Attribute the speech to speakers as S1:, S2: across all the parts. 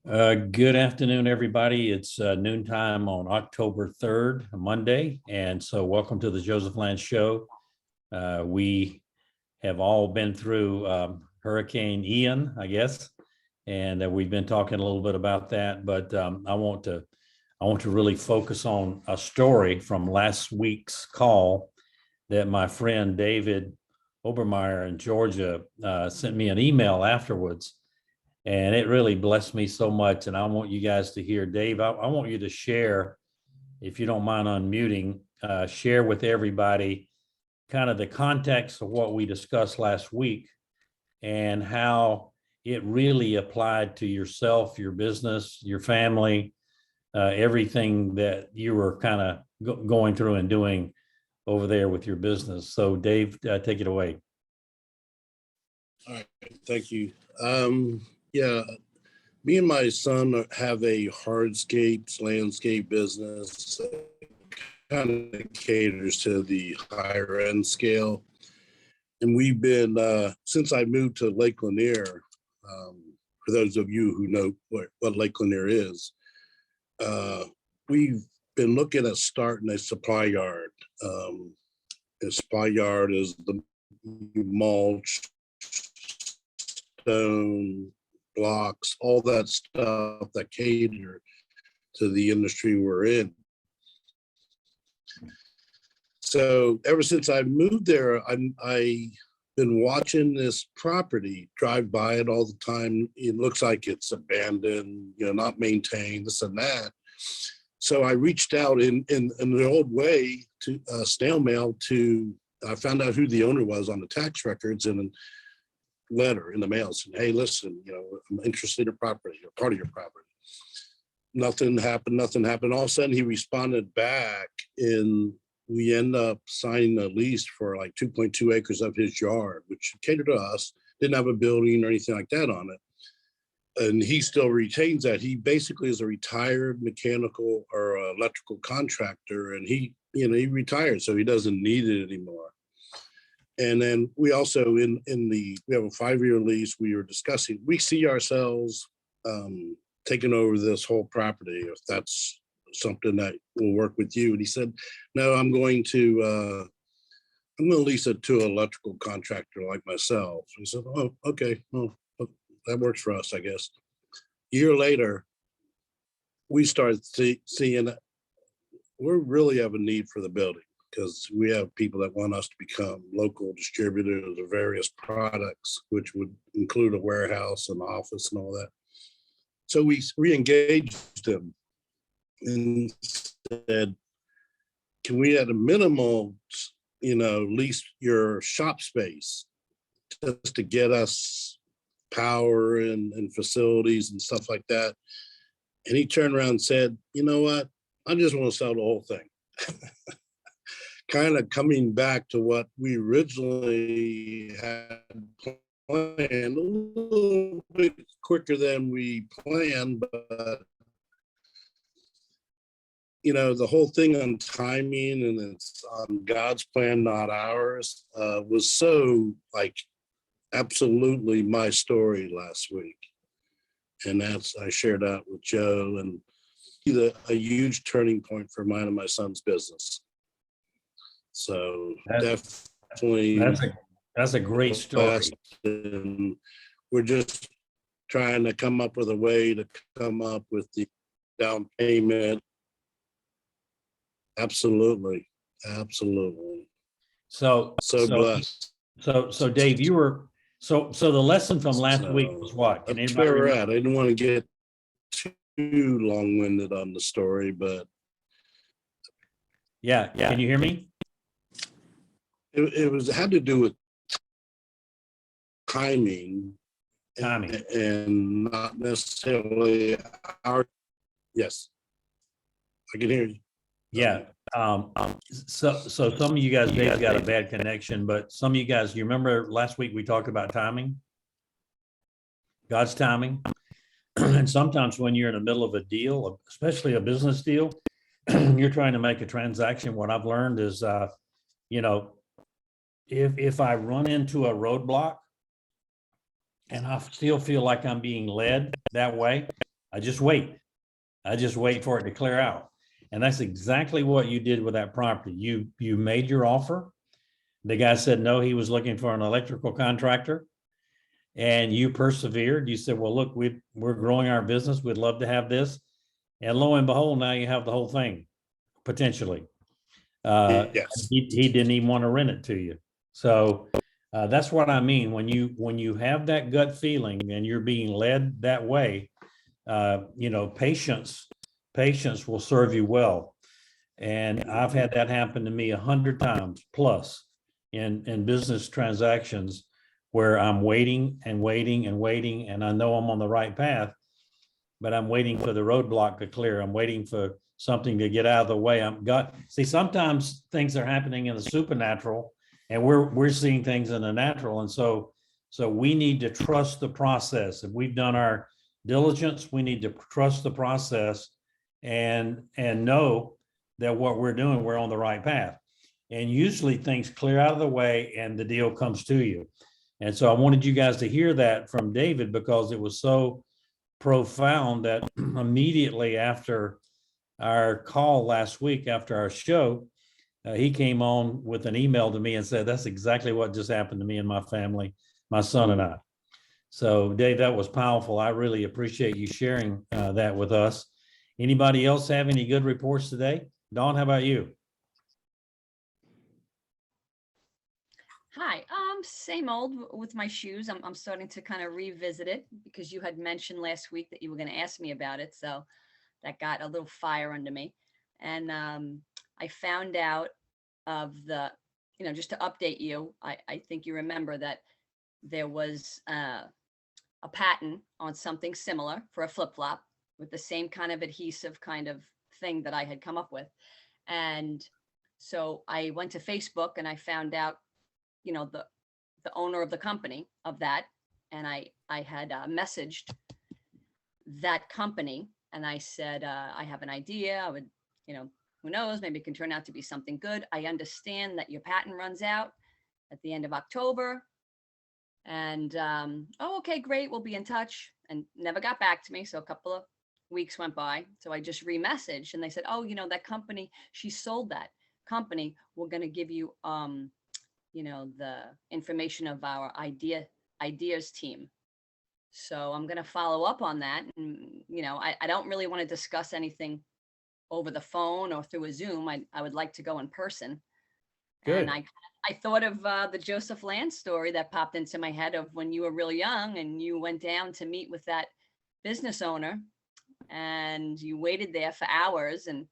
S1: Good afternoon, everybody. It's noontime on October 3rd, Monday. And so welcome to the Joseph Land Show. We have all been through Hurricane Ian, I guess, and we've been talking a little bit about that. But I want to really focus on a story from last week's call that my friend David Obermeyer in Georgia sent me an email afterwards. And it really blessed me so much. And I want you guys to hear, Dave, I want you to share, if you don't mind unmuting, share with everybody kind of the context of what we discussed last week and how it really applied to yourself, your business, your family, everything that you were kind of going through and doing over there with your business. So Dave, take it away.
S2: All right, thank you. Yeah, me and my son have a hardscapes landscape business that kind of caters to the higher end scale. And we've been, since I moved to Lake Lanier, for those of you who know what Lake Lanier is, we've been looking at starting a supply yard. A supply yard is the mulch, stone, blocks, all that stuff that cater to the industry we're in. So ever since I moved there, I've been watching this property, drive by it all the time. It looks like it's abandoned, not maintained, this and that. So I reached out in the old way to snail mail I found out who the owner was on the tax records and letter in the mail saying, hey, listen, I'm interested in your property, or part of your property. Nothing happened. All of a sudden he responded back and we end up signing a lease for like 2.2 acres of his yard, which catered to us, didn't have a building or anything like that on it. And he still retains that. He basically is a retired mechanical or electrical contractor, and he retired, so he doesn't need it anymore. And then we also we have a 5-year lease. We were discussing, we see ourselves taking over this whole property if that's something that will work with you. And he said, no, I'm going to lease it to an electrical contractor like myself. We said, oh, okay, well, that works for us, I guess. A year later, we started seeing that we really have a need for the building, because we have people that want us to become local distributors of various products, which would include a warehouse and office and all that. So we re-engaged them and said, can we at a minimum, lease your shop space just to get us power and facilities and stuff like that? And he turned around and said, you know what? I just want to sell the whole thing. Kind of coming back to what we originally had planned, a little bit quicker than we planned, but the whole thing on timing and it's on God's plan, not ours, was so absolutely my story last week. And I shared that with Joe, and a huge turning point for mine and my son's business. So definitely
S1: that's a great story.
S2: And we're just trying to come up with a way to come up with the down payment. Absolutely.
S1: So
S2: blessed.
S1: So Dave, you were so the lesson from last week was what?
S2: That's where we're at. I didn't want to get too long-winded on the story, but
S1: yeah. Can you hear me?
S2: It had to do with timing and not necessarily yes, I can hear you.
S1: Yeah. So some of you guys, Dave got a bad connection, but some of you guys, you remember last week we talked about timing, God's timing. And sometimes when you're in the middle of a deal, especially a business deal, you're trying to make a transaction. What I've learned is, if I run into a roadblock and I still feel like I'm being led that way, I just wait. I just wait for it to clear out. And that's exactly what you did with that property. You made your offer. The guy said no, he was looking for an electrical contractor. And you persevered. You said, well, look, we're growing our business. We'd love to have this. And lo and behold, now you have the whole thing, potentially.
S2: Yes.
S1: He didn't even want to rent it to you. So that's what I mean. When you have that gut feeling and you're being led that way, patience will serve you well. And I've had that happen to me 100 times plus in business transactions where I'm waiting and waiting and waiting, and I know I'm on the right path, but I'm waiting for the roadblock to clear. I'm waiting for something to get out of the way. See, sometimes things are happening in the supernatural, and we're seeing things in the natural, and so we need to trust the process. If we've done our diligence, we need to trust the process and know that what we're doing, we're on the right path. And usually things clear out of the way and the deal comes to you. And so I wanted you guys to hear that from David because it was so profound that immediately after our call last week, after our show, he came on with an email to me and said, that's exactly what just happened to me and my family, my son and I. So Dave, that was powerful. I really appreciate you sharing that with us. Anybody else have any good reports today? Dawn, how about you?
S3: Hi, same old with my shoes. I'm starting to kind of revisit it because you had mentioned last week that you were going to ask me about it. So that got a little fire under me. And I found out of the, just to update you, I think you remember that there was a patent on something similar for a flip-flop with the same kind of adhesive kind of thing that I had come up with. And so I went to Facebook and I found out, the owner of the company of that. And I had messaged that company and I said, I have an idea. I would, who knows, maybe it can turn out to be something good. I understand that your patent runs out at the end of October. And, oh, okay, great. We'll be in touch, and never got back to me. So a couple of weeks went by. So I just re-messaged and they said, oh, that company, she sold that company. We're going to give you, the information of our ideas team. So I'm going to follow up on that. And, I don't really want to discuss anything over the phone or through a Zoom. I would like to go in person.
S1: Good.
S3: And I thought of the Joseph Land story that popped into my head of when you were really young and you went down to meet with that business owner and you waited there for hours. And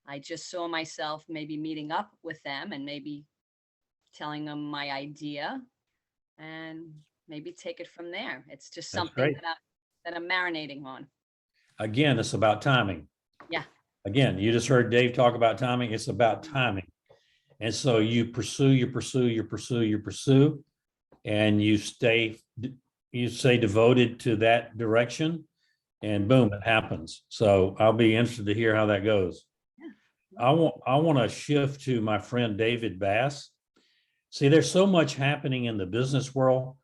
S3: I just saw myself maybe meeting up with them and maybe telling them my idea and maybe take it from there. It's just something that I'm marinating on.
S1: Again, it's about timing.
S3: Yeah.
S1: Again, you just heard Dave talk about timing. It's about timing. And so you pursue, and you stay devoted to that direction, and boom, it happens. So I'll be interested to hear how that goes. Yeah. I want to shift to my friend David Bass. See, there's so much happening in the business world.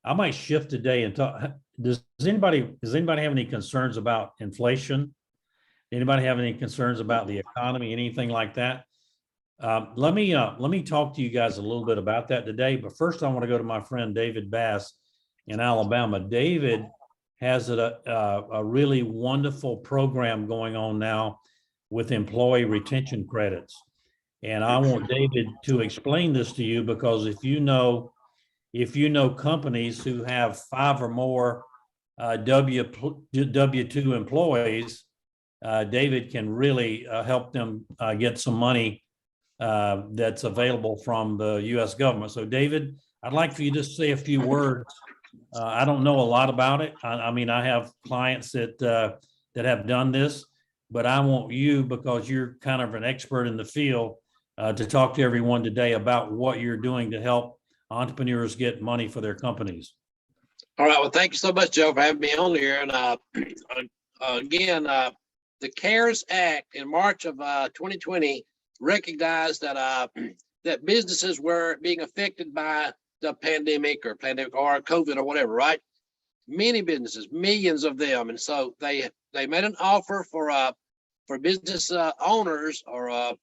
S1: I might shift today and talk. Does anybody have any concerns about inflation? Anybody have any concerns about the economy, anything like that? Let me talk to you guys a little bit about that today. But first, I want to go to my friend David Bass in Alabama. David has a really wonderful program going on now with employee retention credits. And I want David to explain this to you because if you know companies who have 5 or more W-2 employees, David can really help them get some money that's available from the U.S. government. So, David, I'd like for you to say a few words. I don't know a lot about it. I mean, I have clients that have done this, but I want you, because you're kind of an expert in the field, to talk to everyone today about what you're doing to help entrepreneurs get money for their companies.
S4: All right. Well, thank you so much, Joe, for having me on here. And again, the CARES Act in March of 2020 recognized that that businesses were being affected by the pandemic or COVID or whatever, right? many businesses, millions of them. And so they made an offer for business owners or if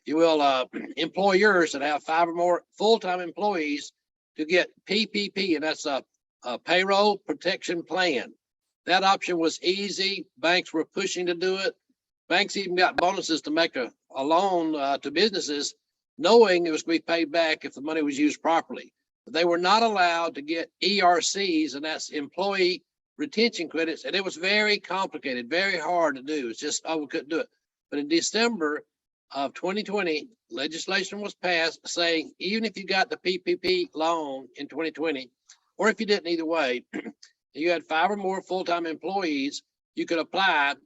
S4: you will, employers that have 5 or more full-time employees to get PPP, and that's a payroll protection plan. That option was easy. Banks were pushing to do it. Banks even got bonuses to make a loan to businesses, knowing it was going to be paid back if the money was used properly. But they were not allowed to get ERCs, and that's employee retention credits. And it was very complicated, very hard to do. It's just, oh, we couldn't do it. But in December of 2020, legislation was passed saying, even if you got the PPP loan in 2020, or if you didn't either way, you had 5 or more full-time employees, you could apply.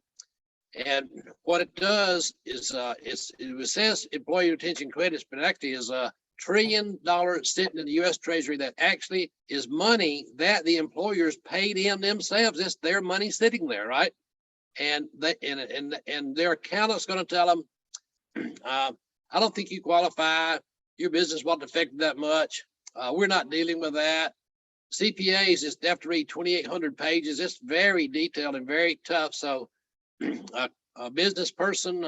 S4: And what it does is it says employee retention credits, but actually is $1 trillion sitting in the U.S. Treasury that actually is money that the employers paid in themselves. It's their money sitting there, right? And they and their accountant's going to tell them, I don't think you qualify. Your business wasn't affected that much. We're not dealing with that. CPAs is have to read 2,800 pages. It's very detailed and very tough. So a business person,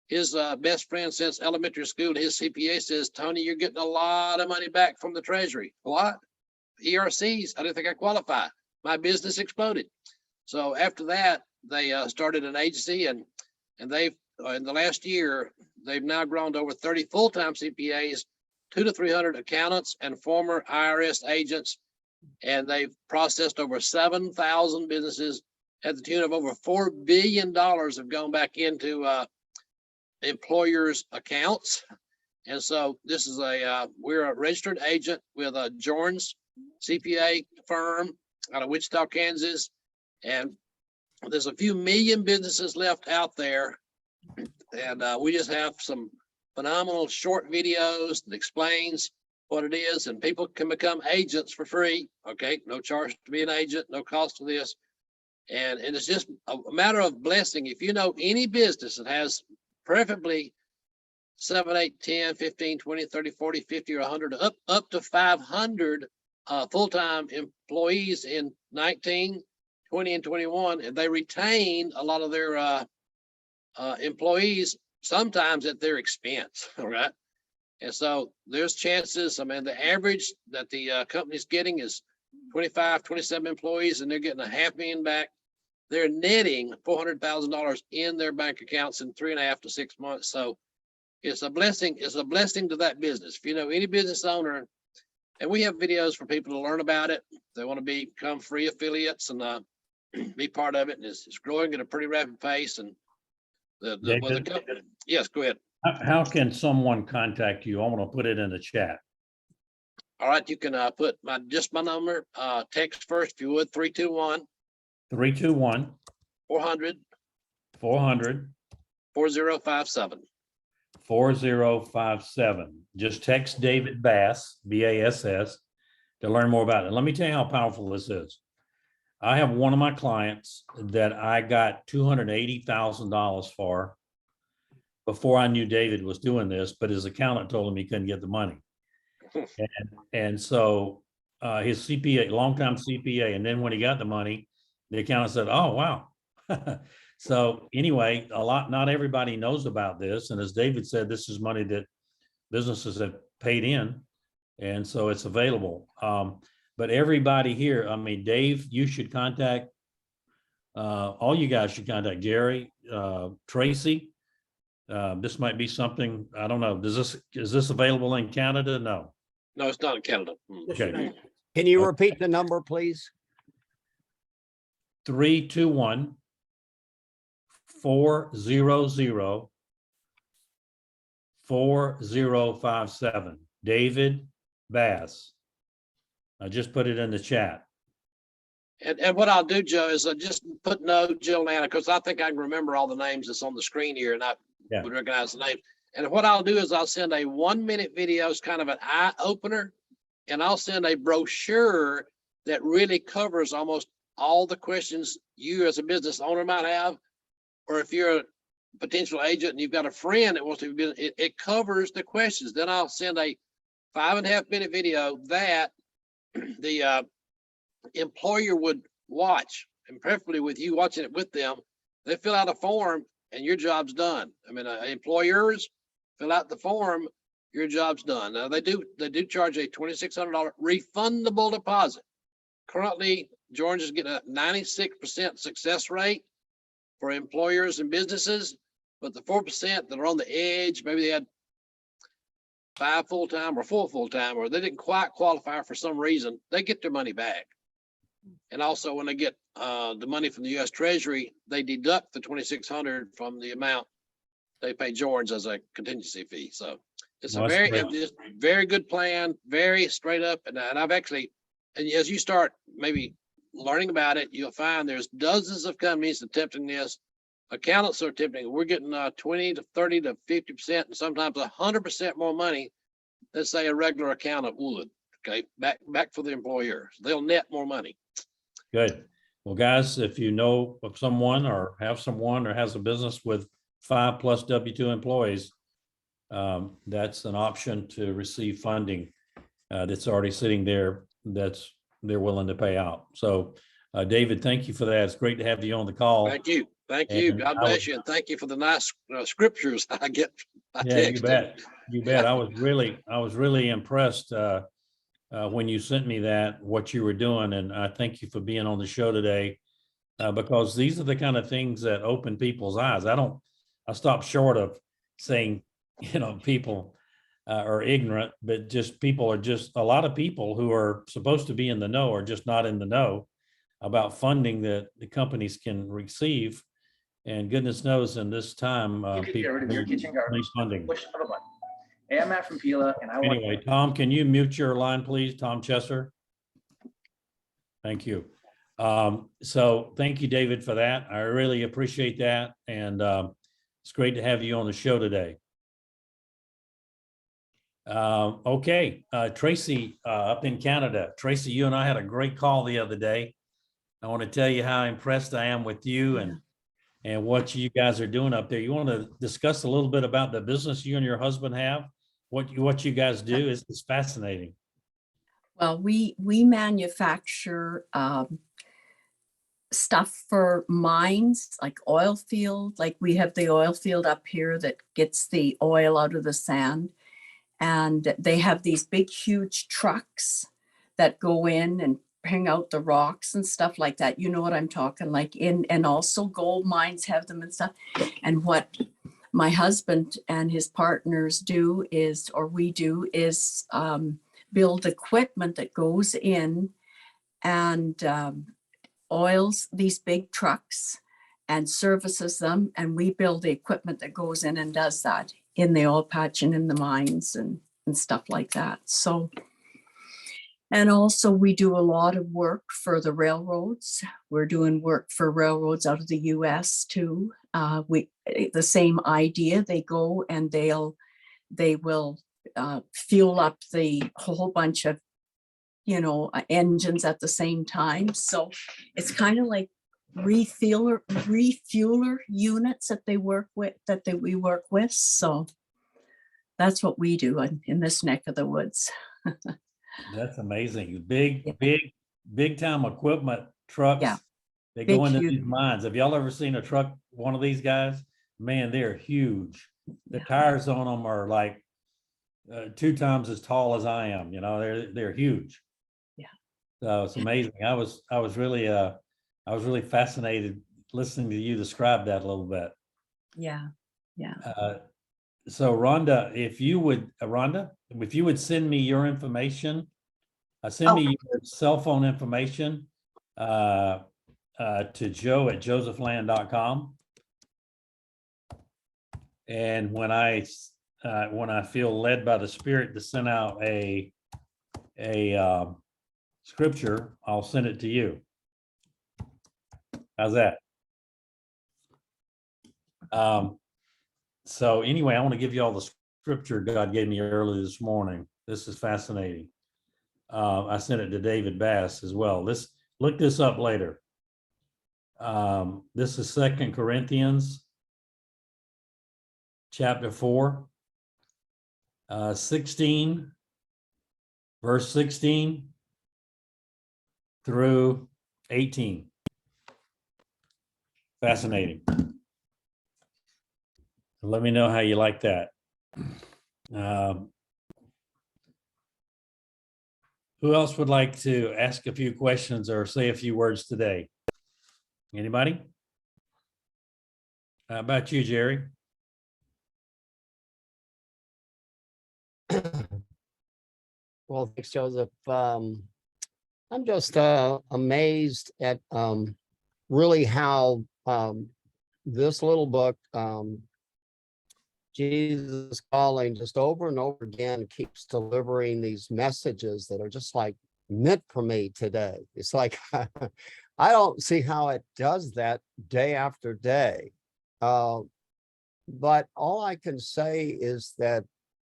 S4: his best friend since elementary school, his CPA says, Tony, you're getting a lot of money back from the Treasury. What? ERCs, I didn't think I qualify. My business exploded. So after that, they started an agency, and they've, in the last year, they've now grown to over 30 full-time CPAs, 200 to 300 accountants and former IRS agents. And they've processed over 7,000 businesses at the tune of over $4 billion have gone back into employers' accounts. And so this is we're a registered agent with a Jorns CPA firm out of Wichita, Kansas. And there's a few million businesses left out there. And we just have some phenomenal short videos that explains what it is, and people can become agents for free. Okay, no charge to be an agent, no cost to this. And it's just a matter of blessing. If you know any business that has preferably 7, 8, 10, 15, 20, 30, 40, 50, or 100, up to 500 full-time employees in 19, 20, and 21, and they retain a lot of their employees, sometimes at their expense, all right? And so there's chances. I mean, the average that the company's getting is 25, 27 employees, and they're getting $500,000 back. They're netting $400,000 in their bank accounts in 3.5 to 6 months. So it's a blessing. It's a blessing to that business. If you know any business owner, and we have videos for people to learn about it. They want to become free affiliates and be part of it. And it's growing at a pretty rapid pace. And the company, yes, go ahead.
S1: How can someone contact you? I want to put it in the chat.
S4: All right, you can put just my number, text first if you would, 321
S1: 321
S4: 400
S1: 400
S4: 4057.
S1: 4057. Just text David Bass, B-A-S-S, to learn more about it. Let me tell you how powerful this is. I have one of my clients that I got $280,000 for before I knew David was doing this, but his accountant told him he couldn't get the money. And so his CPA, longtime CPA, and then when he got the money, the accountant said, oh, wow. So anyway, not everybody knows about this. And as David said, this is money that businesses have paid in. And so it's available. But everybody here, I mean, Dave, you should contact, all you guys should contact Jerry, Tracy. This might be something, I don't know. Is this available in Canada? No.
S4: No, it's not in Canada.
S1: Okay.
S5: Can you repeat the number, please?
S1: 321 400 4057. David Bass. I just put it in the chat.
S4: And what I'll do, Joe, is just put no Jill and Anna, because I think I can remember all the names that's on the screen here, and I would recognize the name. And what I'll do is I'll send a 1-minute video. It's kind of an eye opener, and I'll send a brochure that really covers almost all the questions you as a business owner might have, or if you're a potential agent and you've got a friend that wants to be, it covers the questions. Then I'll send a 5.5-minute video that the employer would watch, and preferably with you watching it with them. They fill out a form and your job's done. I mean, employers fill out the form, your job's done. Now they do charge a $2,600 refundable deposit. Currently, Georgia is getting a 96% success rate for employers and businesses, but the 4% that are on the edge, maybe they had 5 full-time or 4 full-time, or they didn't quite qualify for some reason, they get their money back. And also when they get the money from the U.S. Treasury, they deduct the $2,600 from the amount they pay George as a contingency fee. So it's
S1: Well,
S4: a
S1: that's
S4: very,
S1: great.
S4: just very good plan, very straight up. And I've actually, and as you start maybe learning about it, you'll find there's dozens of companies attempting this. Accountants are attempting. We're getting 20 to 30 to 50%, and sometimes 100% more money than say a regular accountant would. Okay, back for the employers. They'll net more money.
S1: Good. Well, guys, if you know of someone or have someone or has a business with 5+ W-2 employees, that's an option to receive funding that's already sitting there that's they're willing to pay out. So, David, thank you for that. It's great to have you on the call.
S4: Thank you. Thank you.
S1: And
S4: God
S1: I
S4: bless
S1: was-
S4: you. And thank you for the nice scriptures I get. by
S1: Yeah, you
S4: text.
S1: bet. You bet. I was really impressed when you sent me that, what you were doing. And I thank you for being on the show today because these are the kind of things that open people's eyes. I stop short of saying, people are ignorant, but just people are just a lot of people who are supposed to be in the know are just not in the know about funding that the companies can receive. And goodness knows in this time,
S6: You could get
S1: people
S6: rid of your
S1: need
S6: kitchen garbage.
S1: funding.
S6: Push of a button. Hey, I'm Matt from Pila, and I want.
S1: Anyway, Tom, can you mute your line, please? Tom Chesser. Thank you. So thank you, David, for that. I really appreciate that. And it's great to have you on the show today. Okay, Tracy up in Canada. Tracy, you and I had a great call the other day. I want to tell you how impressed I am with you and what you guys are doing up there. You want to discuss a little bit about the business you and your husband have? What you guys do is fascinating.
S7: Well, we manufacture stuff for mines, like oil field. Like we have the oil field up here that gets the oil out of the sand. And they have these big, huge trucks that go in and bring out the rocks and stuff like that. You know what I'm talking like and also gold mines have them and stuff. And what my husband and his partners do is, or we do is build equipment that goes in and oils these big trucks and services them. And we build the equipment that goes in and does that in the oil patch and in the mines and stuff like that. So, and also we do a lot of work for the railroads. We're doing work for railroads out of the US too. The same idea, they go and they will fuel up the whole bunch of, engines at the same time. So it's kind of like refueler units that we work with. So that's what we do in this neck of the woods.
S1: That's amazing. Big time equipment trucks.
S7: Yeah.
S1: They
S7: Big,
S1: go into
S7: huge.
S1: these mines. Have y'all ever seen a truck, one of these guys? Man, they're huge. The tires on them are like 2 times as tall as I am. They're huge.
S7: Yeah.
S1: So it's amazing. I was really fascinated listening to you describe that a little bit.
S7: Yeah.
S1: So Rhonda, if you would send me your information, send me your cell phone information to joe@josephland.com. And when I feel led by the Spirit to send out a scripture, I'll send it to you. How's that? So anyway, I want to give you all the scripture God gave me early this morning. This is fascinating. I sent it to David Bass as well. Look this up later. This is 2 Corinthians chapter 4, 16, verse 16 through 18. Fascinating. Let me know how you like that. Who else would like to ask a few questions or say a few words today? Anybody? How about you, Jerry?
S5: Well, thanks, Joseph. I'm just amazed at really how this little book, Jesus Calling, just over and over again keeps delivering these messages that are just like meant for me today. It's like I don't see how it does that day after day. But all I can say is that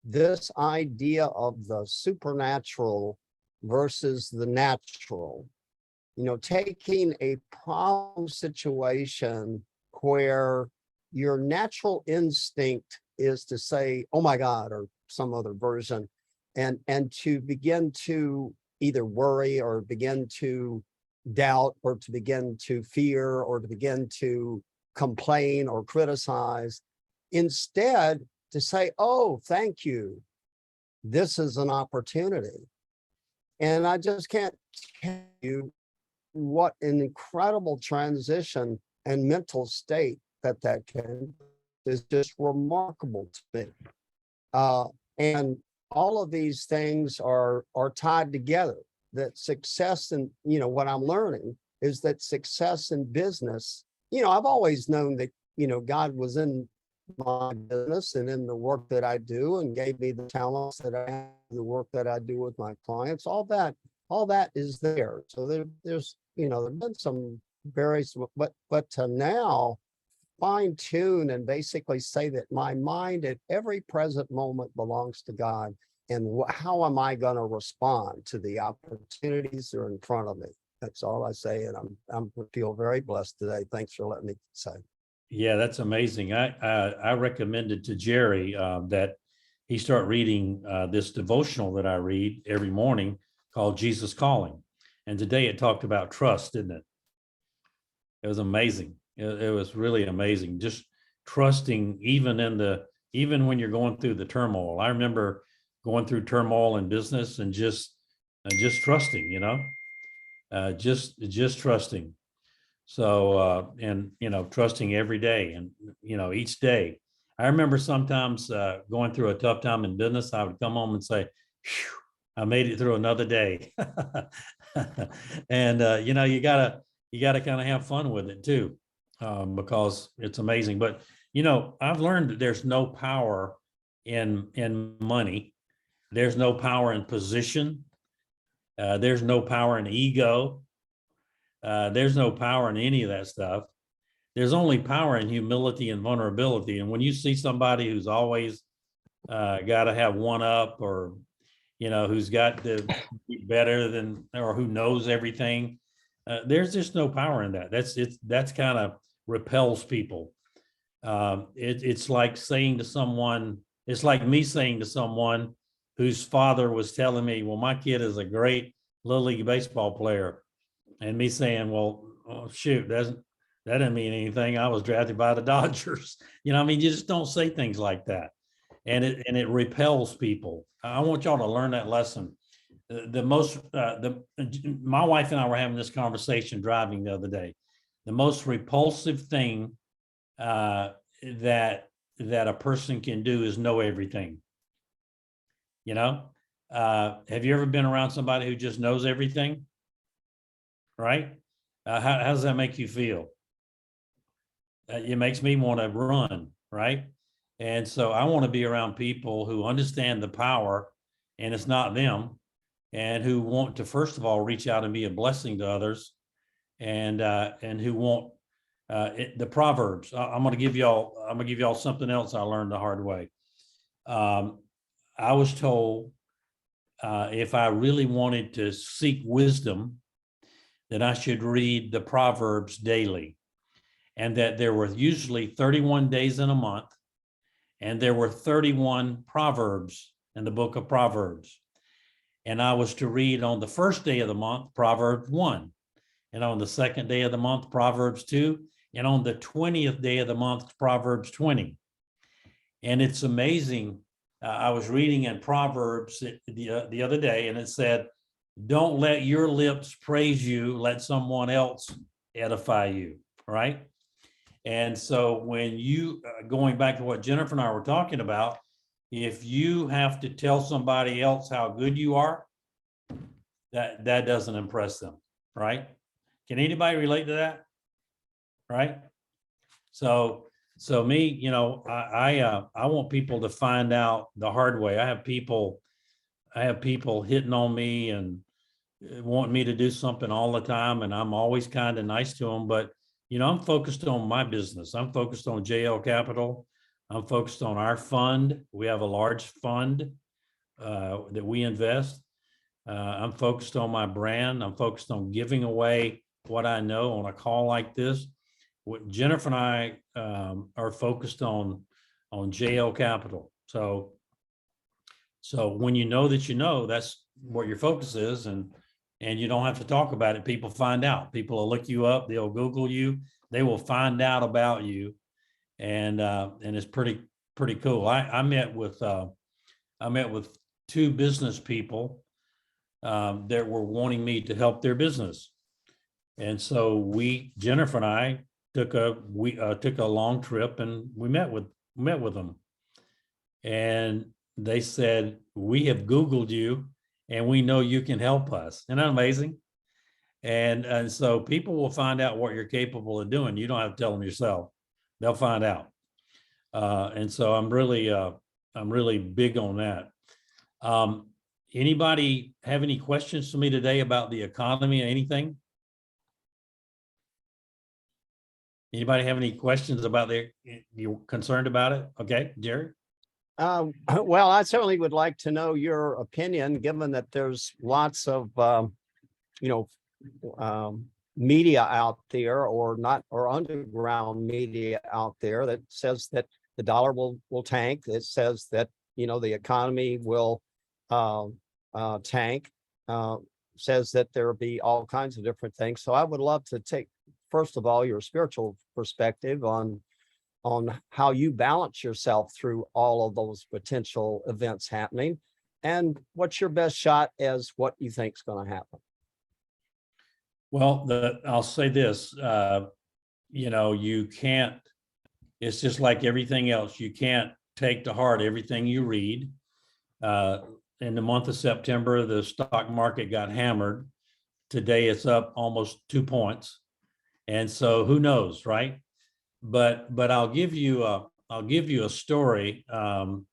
S5: this idea of the supernatural versus the natural, taking a problem situation where your natural instinct is to say, oh my God, or some other version, and to begin to either worry or begin to doubt or to begin to fear or to begin to complain or criticize, instead to say, oh, thank you, this is an opportunity. And I just can't tell you what an incredible transition and mental state that can is just remarkable to me. And all of these things are tied together. That success and, what I'm learning is that success in business, I've always known that, God was in my business and in the work that I do and gave me the talents that I have, the work that I do with my clients, all that is there. So there's, there's been some various, but to now fine tune and basically say that my mind at every present moment belongs to God. And how am I going to respond to the opportunities that are in front of me? That's all I say. And I'm feel very blessed today. Thanks for letting me say.
S1: Yeah, that's amazing. I recommended to Jerry that he start reading this devotional that I read every morning called Jesus Calling. And today it talked about trust, didn't it? It was amazing. It was really amazing. Just trusting even when you're going through the turmoil. I remember going through turmoil in business and just trusting, just trusting. So, and, trusting every day and, each day. I remember sometimes going through a tough time in business, I would come home and say, phew, I made it through another day. And, you gotta kind of have fun with it too, because it's amazing. But, I've learned that there's no power in money. There's no power in position. There's no power in ego. There's no power in any of that stuff. There's only power in humility and vulnerability. And when you see somebody who's always got to have one up, or who's got to be better than, or who knows everything, there's just no power in that. That's kind of repels people. It's like saying to someone, it's like me saying to someone whose father was telling me, well, my kid is a great little league baseball player. And me saying, well, oh, shoot, that didn't mean anything. I was drafted by the Dodgers. You just don't say things like that. And it repels people. I want y'all to learn that lesson. My wife and I were having this conversation driving the other day. The most repulsive thing that a person can do is know everything. Have you ever been around somebody who just knows everything? Right? How does that make you feel? It makes me want to run, right? And so I want to be around people who understand the power, and it's not them, and who want to, first of all, reach out and be a blessing to others, and who want the Proverbs. I'm going to give y'all something else I learned the hard way. I was told if I really wanted to seek wisdom, that I should read the Proverbs daily, and that there were usually 31 days in a month, and there were 31 Proverbs in the book of Proverbs. And I was to read on the first day of the month, Proverbs 1. And on the second day of the month, Proverbs 2. And on the 20th day of the month, Proverbs 20. And it's amazing. I was reading in Proverbs the other day, and it said, don't let your lips praise you, let someone else edify you, right? And so when you, going back to what Jennifer and I were talking about, if you have to tell somebody else how good you are, that doesn't impress them, right? Can anybody relate to that? Right? So me, you know, I want people to find out the hard way. I have people hitting on me and wanting me to do something all the time, and I'm always kind of nice to them. But you know, I'm focused on my business. I'm focused on JL Capital. I'm focused on our fund. We have a large fund that we invest. I'm focused on my brand. I'm focused on giving away what I know on a call like this. What Jennifer and I are focused on JL Capital. So when you know that you know, that's what your focus is, and you don't have to talk about it. People find out. People will look you up. They'll Google you. They will find out about you, and it's pretty cool. I met with two business people that were wanting me to help their business, and so Jennifer and I took a long trip, and we met with them, and they said, we have Googled you and we know you can help us. Isn't that amazing? And so people will find out what you're capable of doing. You don't have to tell them yourself. They'll find out. And so I'm really big on that. Anybody have any questions for me today about the economy or anything? Anybody have any questions about you're concerned about it? Okay, Jerry?
S5: Well, I certainly would like to know your opinion, given that there's lots of, media out there, or underground media out there that says that the dollar will tank. It says that, the economy will tank, says that there will be all kinds of different things. So I would love to take, first of all, your spiritual perspective on how you balance yourself through all of those potential events happening, and what's your best shot as what you think is going to happen.
S1: Well, I'll say this, you can't, it's just like everything else. You can't take to heart everything you read. In the month of September, the stock market got hammered. Today it's up almost 2 points. And so who knows, right? But I'll give you a story, and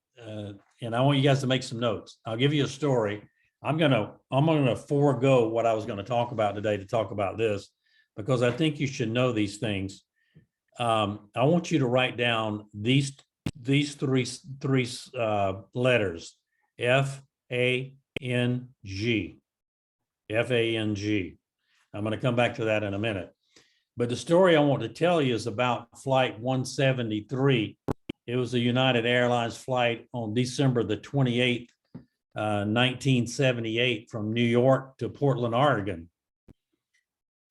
S1: I want you guys to make some notes. I'll give you a story. I'm gonna forego what I was going to talk about today to talk about this, because I think you should know these things. I want you to write down these three letters: F-A-N-G. F-A-N-G. I'm going to come back to that in a minute. But the story I want to tell you is about Flight 173. It was a United Airlines flight on December the 28th, 1978, from New York to Portland, Oregon.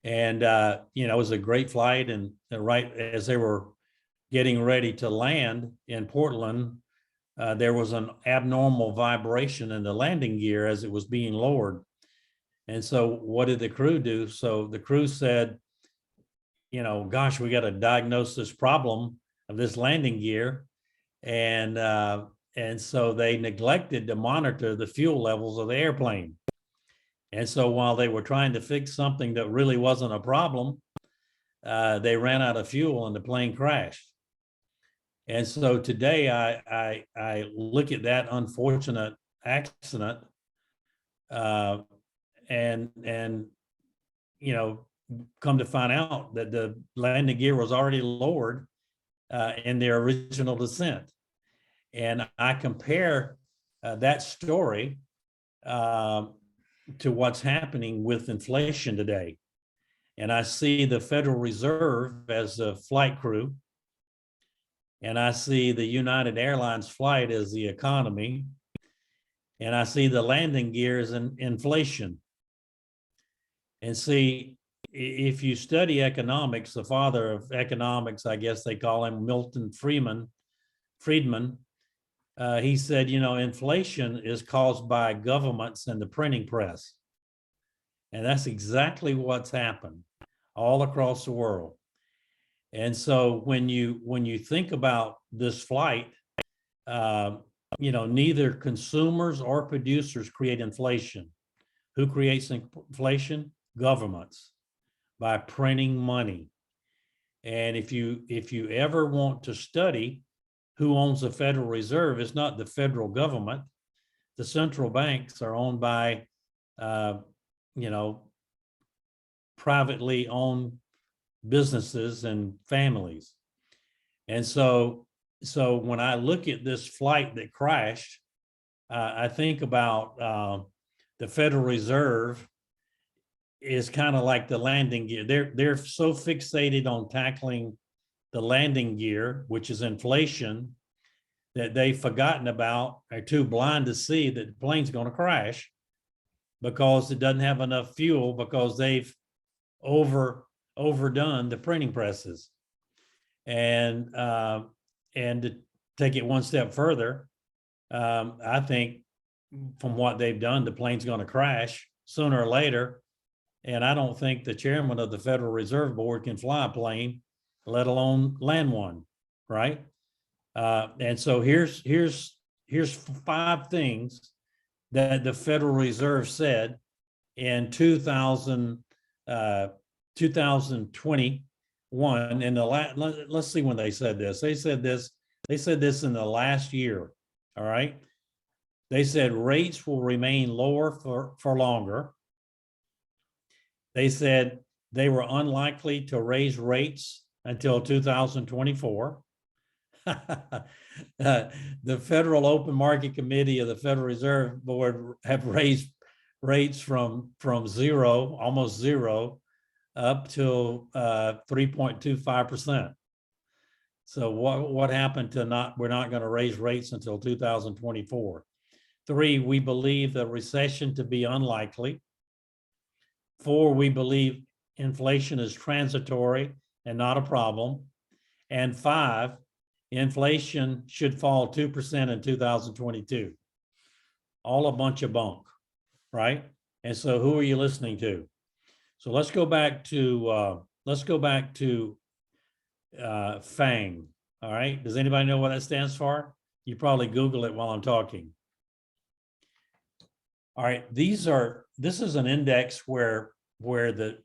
S1: And, it was a great flight. And right as they were getting ready to land in Portland, there was an abnormal vibration in the landing gear as it was being lowered. And so what did the crew do? So the crew said, gosh, we got to diagnose this problem of this landing gear. And so they neglected to monitor the fuel levels of the airplane. And so while they were trying to fix something that really wasn't a problem, they ran out of fuel and the plane crashed. And so today I look at that unfortunate accident and come to find out that the landing gear was already lowered in their original descent. And I compare that story to what's happening with inflation today. And I see the Federal Reserve as a flight crew, and I see the United Airlines flight as the economy. and I see the landing gear is in inflation. And see, if you study economics, the father of economics, I guess they call him Milton Friedman, he said, you know, inflation is caused by governments and the printing press. And that's exactly what's happened all across the world. And so when you think about this flight, you know, neither consumers or producers create inflation. Who creates inflation? Governments, by printing money. And if you ever want to study who owns the Federal Reserve, it's not the federal government. The central banks are owned by, you know, privately owned businesses and families. And so when I look at this flight that crashed, I think about the Federal Reserve is kind of like the landing gear. They're so fixated on tackling the landing gear, which is inflation, that they've forgotten about, are too blind to see that the plane's going to crash because it doesn't have enough fuel, because they've overdone the printing presses. And to take it one step further, I think from what they've done, the plane's going to crash sooner or later. And I don't think the chairman of the Federal Reserve Board can fly a plane, let alone land one, right? And so here's 5 things that the Federal Reserve said in 2021. And let's see when they said this. They said this in the last year. All right. They said rates will remain lower for longer. They said they were unlikely to raise rates until 2024. The Federal Open Market Committee of the Federal Reserve Board have raised rates from zero, almost zero, up to 3.25%. So what happened to we're not going to raise rates until 2024. 3, we believe the recession to be unlikely. 4, we believe inflation is transitory and not a problem. And 5, inflation should fall 2% in 2022. All a bunch of bunk, right? And so who are you listening to? So let's go back to FANG. All right. Does anybody know what that stands for? You probably Google it while I'm talking. All right. This is an index where the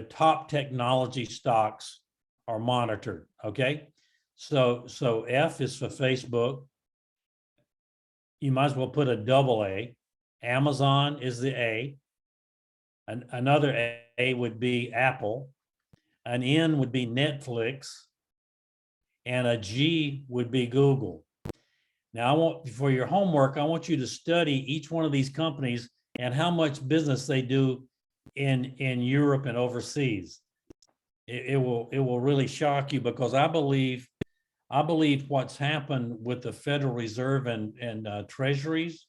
S1: top technology stocks are monitored. Okay. So F is for Facebook. You might as well put a double A. Amazon is the A. Another A would be Apple. An N would be Netflix. And a G would be Google. Now, for your homework, I want you to study each one of these companies and how much business they do in Europe and overseas. It will really shock you, because I believe what's happened with the Federal Reserve and treasuries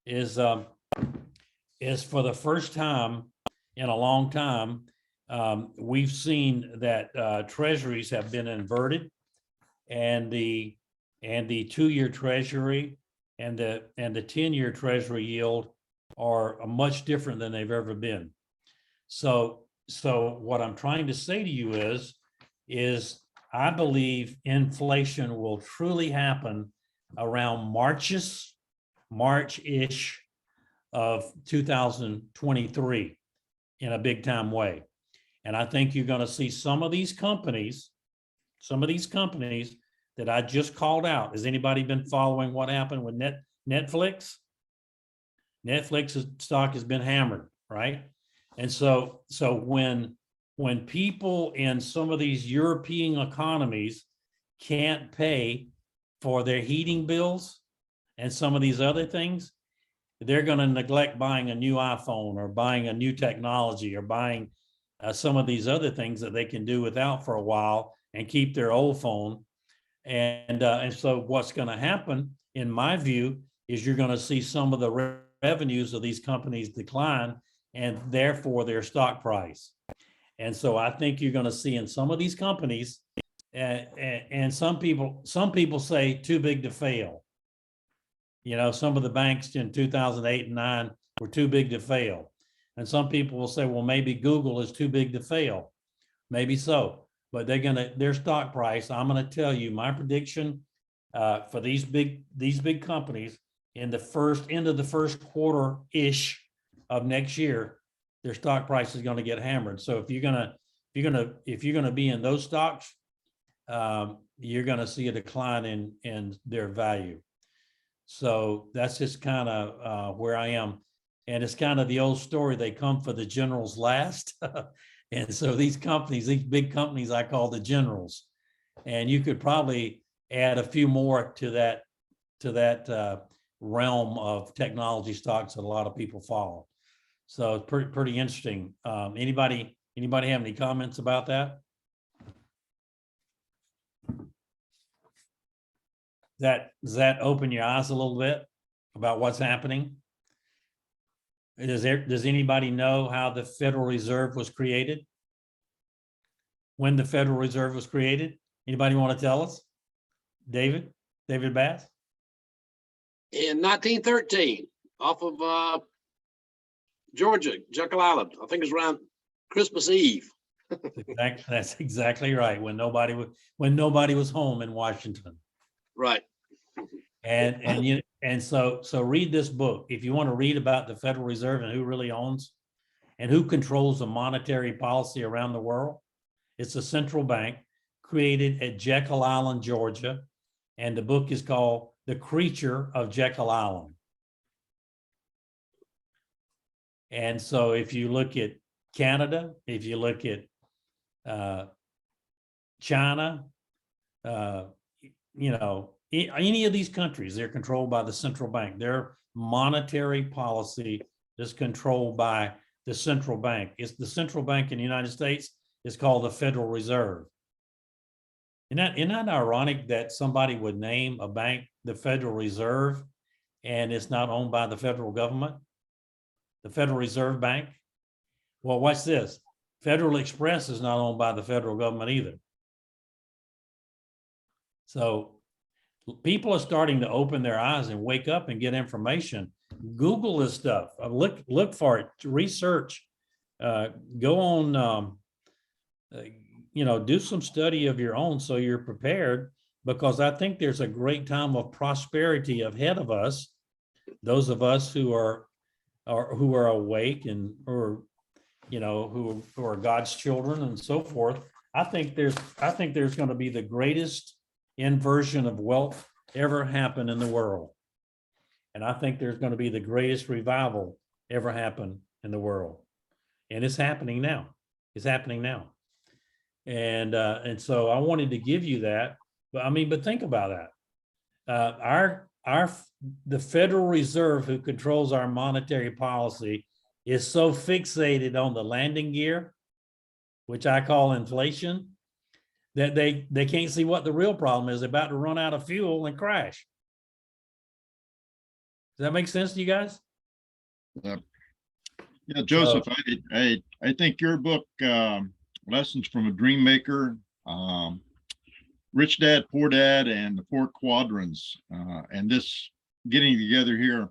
S1: is for the first time in a long time, we've seen that treasuries have been inverted, and the 2-year treasury and the 10-year treasury yield are much different than they've ever been. So what I'm trying to say to you is I believe inflation will truly happen around March-ish of 2023 in a big time way. And I think you're going to see some of these companies that I just called out. Has anybody been following what happened with Netflix? Netflix's stock has been hammered, right? And so when people in some of these European economies can't pay for their heating bills and some of these other things, they're going to neglect buying a new iPhone or buying a new technology or buying some of these other things that they can do without for a while and keep their old phone. And so what's going to happen, in my view, is you're going to see some of the revenues of these companies decline, and therefore their stock price. And so I think you're going to see in some of these companies, and some people say too big to fail. You know, some of the banks in 2008 and 9 were too big to fail. And some people will say, well, maybe Google is too big to fail. Maybe so, but their stock price, I'm going to tell you my prediction for these big companies in the end of the first quarter-ish of next year, their stock price is going to get hammered. So if you're going to be in those stocks, you're going to see a decline in their value. So that's just kind of where I am. And it's kind of the old story, they come for the generals last. And so these big companies, I call the generals. And you could probably add a few more to that realm of technology stocks that a lot of people follow. So it's pretty interesting. Anybody have any comments about that? Does that open your eyes a little bit about what's happening? Does anybody know how the Federal Reserve was created? When the Federal Reserve was created? Anybody want to tell us? David Bass?
S4: In 1913, off of Georgia, Jekyll Island. I think it's around Christmas Eve.
S1: That's exactly right. When nobody was home in Washington.
S4: Right.
S1: And so read this book if you want to read about the Federal Reserve and who really owns and who controls the monetary policy around the world. It's a central bank created at Jekyll Island, Georgia, and the book is called The Creature of Jekyll Island. And so if you look at Canada, if you look at China, any of these countries, they're controlled by the central bank. Their monetary policy is controlled by the central bank. It's the central bank in the United States is called the Federal Reserve. Isn't that ironic that somebody would name a bank the Federal Reserve and it's not owned by the federal government? The Federal Reserve Bank? Well, watch this. Federal Express is not owned by the federal government either. So people are starting to open their eyes and wake up and get information. Google this stuff. Look for it. Research. Go on. Do some study of your own so you're prepared. Because I think there's a great time of prosperity ahead of us. Those of us who are awake and who are God's children and so forth. I think there's going to be the greatest inversion of wealth ever happen in the world. And I think there's going to be the greatest revival ever happen in the world. And it's happening now. And so I wanted to give you that. But think about that. The Federal Reserve, who controls our monetary policy, is so fixated on the landing gear, which I call inflation, that they can't see what the real problem is. They're about to run out of fuel and crash. Does that make sense to you guys?
S8: Yeah, Joseph, I think your book, Lessons from a Dream Maker, Rich Dad, Poor Dad, and the Four Quadrants, and this getting together here,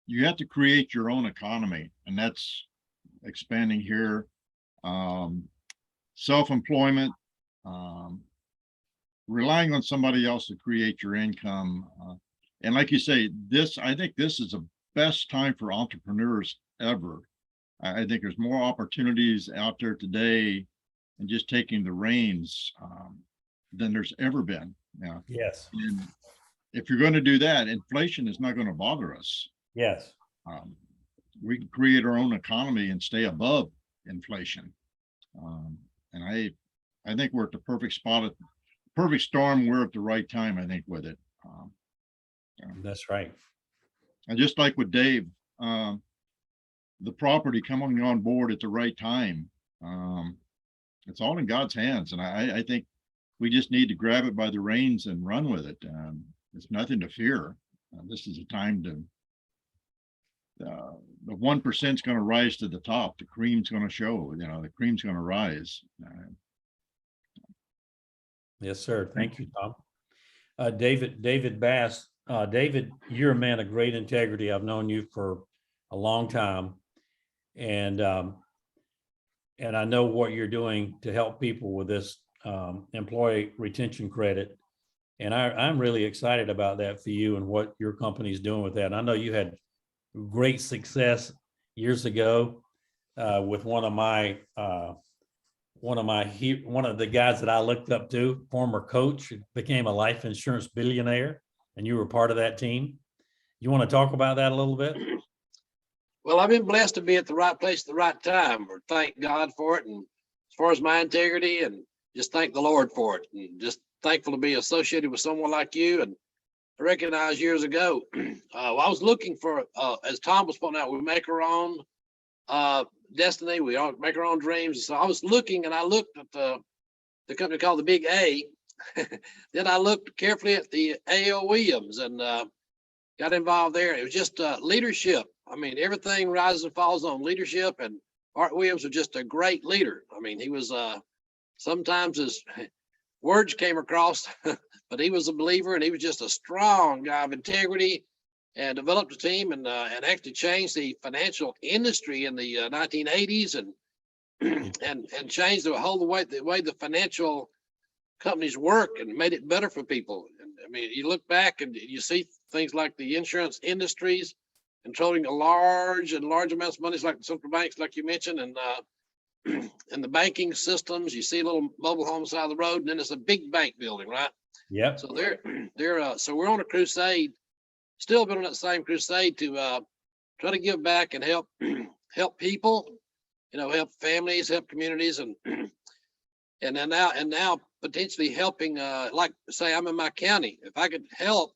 S8: you have to create your own economy, and that's expanding here. Self-employment, relying on somebody else to create your income. And like you say, I think this is the best time for entrepreneurs ever. I think there's more opportunities out there today and just taking the reins than there's ever been. Yeah.
S1: Yes.
S8: And if you're going to do that, inflation is not going to bother us.
S1: Yes.
S8: We can create our own economy and stay above inflation. And I think we're at the perfect spot, perfect storm. We're at the right time, I think, with it.
S1: That's right.
S8: And just like with Dave, the property coming on board at the right time, it's all in God's hands. And I think we just need to grab it by the reins and run with it. It's nothing to fear. This is a time to, the 1% is going to rise to the top. The cream's going to show, the cream's going to rise.
S1: Yes, sir. Thank you, Tom. David Bass. David, you're a man of great integrity. I've known you for a long time. And I know what you're doing to help people with this employee retention credit. And I'm really excited about that for you and what your company's doing with that. And I know you had great success years ago with one of the guys that I looked up to, former coach, became a life insurance billionaire, and you were part of that team. You want to talk about that a little bit?
S4: Well, I've been blessed to be at the right place at the right time. Or thank God for it. And as far as my integrity, and just thank the Lord for it. And just thankful to be associated with someone like you. And I recognized years ago, I was looking for, as Tom was pointing out, we make our own destiny. We all make our own dreams. So I was looking, and I looked at the company called the Big A. Then I looked carefully at the A.O. Williams and got involved there. It was just leadership. I mean, everything rises and falls on leadership, and Art Williams was just a great leader. I mean, he was sometimes his words came across, but he was a believer, and he was just a strong guy of integrity, and developed a team and actually changed the financial industry in the 1980s and changed the way the financial companies work and made it better for people. And I mean, you look back and you see things like the insurance industries controlling large amounts of money, like the central banks, like you mentioned, and the banking systems. You see a little mobile home side of the road, and then it's a big bank building, right?
S1: Yep.
S4: So so we're on a crusade, still been on that same crusade to try to give back and help people, help families, help communities, and now potentially helping, like say I'm in my county. If I could help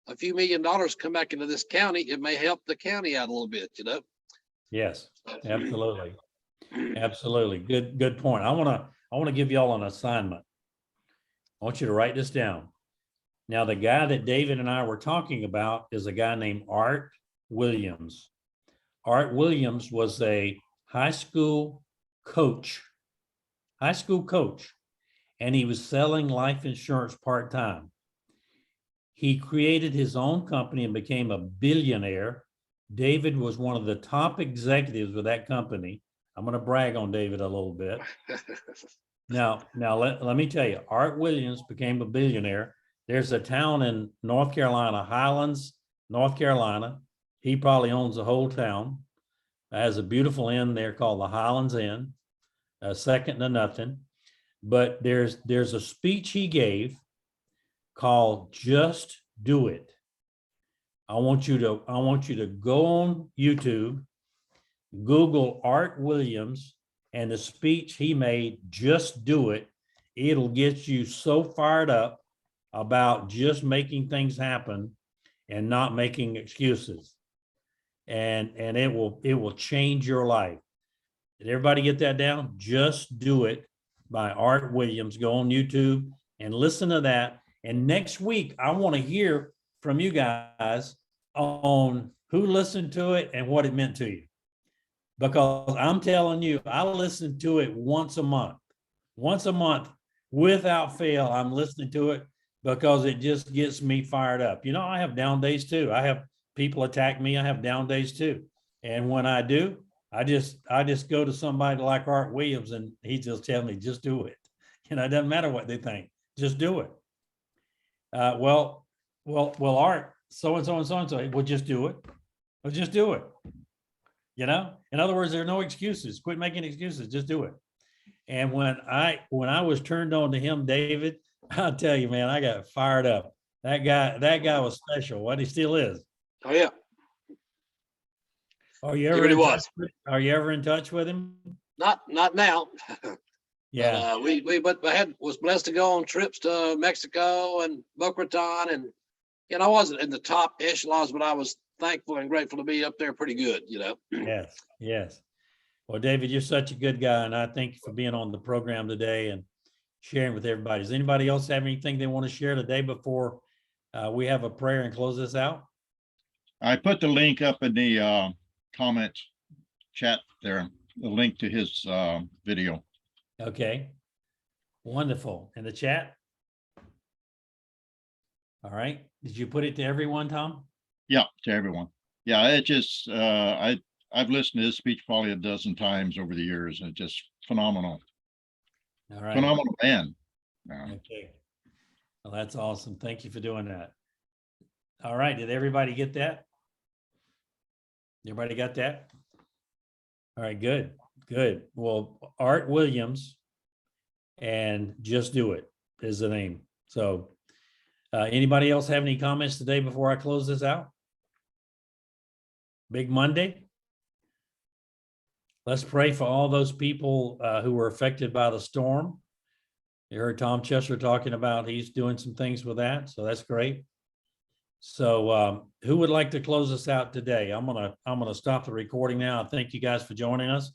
S4: a few $1 million come back into this county, it may help the county out a little bit,
S1: Yes, absolutely. Absolutely. Good point. I want to give y'all an assignment. I want you to write this down. Now, the guy that David and I were talking about is a guy named Art Williams. Art Williams was a high school coach, and he was selling life insurance part-time. He created his own company and became a billionaire. David was one of the top executives of that company. I'm going to brag on David a little bit. Now let me tell you, Art Williams became a billionaire. There's a town in North Carolina, Highlands, North Carolina. He probably owns the whole town. It has a beautiful inn there called the Highlands Inn, second to nothing. But there's a speech he gave called "Just Do It." I want you to go on YouTube, Google Art Williams and the speech he made, "Just Do It." It'll get you so fired up about just making things happen and not making excuses. And it will change your life. Did everybody get that down? "Just Do It" by Art Williams. Go on YouTube and listen to that. And next week, I want to hear from you guys on who listened to it and what it meant to you. Because I'm telling you, I listen to it once a month. Once a month, without fail, I'm listening to it because it just gets me fired up. I have down days too. I have people attack me. I have down days too. And when I do, I just go to somebody like Art Williams, and he just tells me, "Just do it." It doesn't matter what they think. Just do it. Well, Art, so-and-so and so-and-so, well, just do it. Well, just do it. In other words, there are no excuses. Quit making excuses. Just do it. And when I was turned on to him, David, I'll tell you, man, I got fired up. That guy was special. What he still is.
S4: Oh yeah.
S1: Are you
S4: He
S1: ever
S4: really
S1: in touch
S4: was.
S1: are you ever in touch with him?
S4: Not now.
S1: Yeah.
S4: But was blessed to go on trips to Mexico and Boca Raton, and I wasn't in the top echelons, but I was thankful and grateful to be up there pretty good,
S1: Yes. Well, David, you're such a good guy, and I thank you for being on the program today and sharing with everybody. Does anybody else have anything they want to share today before We have a prayer and close this out.
S8: I put the link up in the comment chat there, the link to his video.
S1: Okay. Wonderful. In the chat? All right. Did you put it to everyone, Tom?
S8: Yeah, to everyone. Yeah, it just I've listened to his speech probably a dozen times over the years, and it's just phenomenal.
S1: All right.
S8: Phenomenal man.
S1: Okay. Well, that's awesome. Thank you for doing that. All right. Did everybody get that? Everybody got that? All right, good, good. Well, Art Williams and Just Do It is the name. So anybody else have any comments today before I close this out? Big Monday. Let's pray for all those people who were affected by the storm. You heard Tom Chester talking about he's doing some things with that, so that's great. So who would like to close us out today? I'm gonna stop the recording now. Thank you guys for joining us.